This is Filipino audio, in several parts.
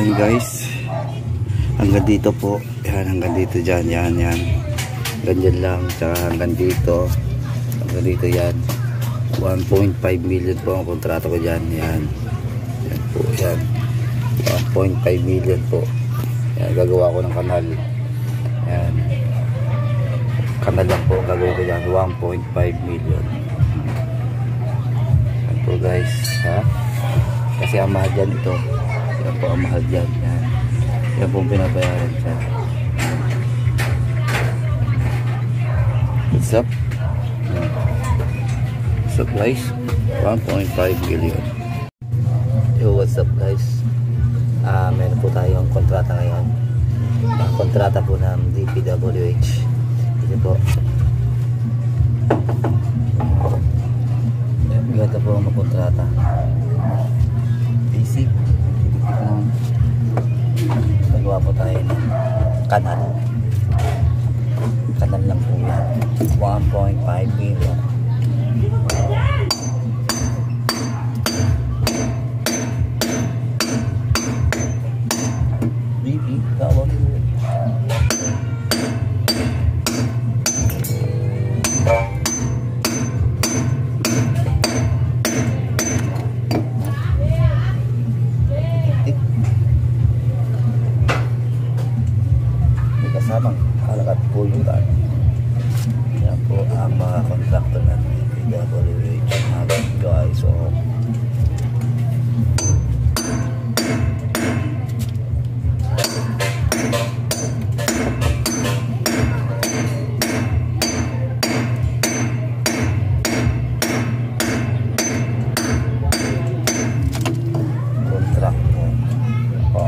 Yan guys, hanggang dito po. Yan, hanggang dito dyan. Yan. Ganyan lang. Tsaka hanggang dito. Hanggang dito yan. 1.5 million po ang kontrata ko dyan. Yan po. Yan. 1.5 million po. Yan, gagawa ko ng kanal. Yan. Kanal lang po gagawin ko dyan. 1.5 million. Yan po guys. Ha? Kasi ang mahal dyan ito. Yan po ang mahal dyan. Yan po pinabayaran siya. What's up? What's up guys? 1.5 million. Yo, what's up guys? Meron po tayong kontrata ngayon. Kontrata po ng DPWH. Ito po. Ganda po ang kontrata. Basic. Nagawa po tayo ng kanal. Kanal lang po yan. 1.5 million. Baby, tawag mo. Kasamang halakat po yung daan. Yan po ang mga contractor ng DPWH guys. So contract po.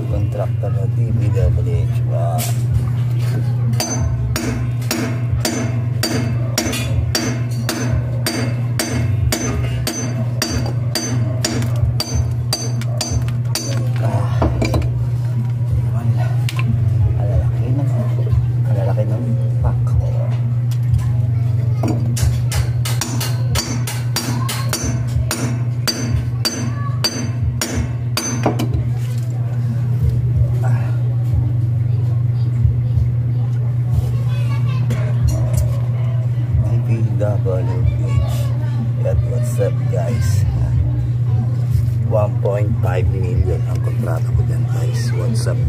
Contractor ng DPWH. Wow. Alalaki ng pack. DPWH. What's up guys? 1.5 million ang kontrata ko dyan guys. What's up?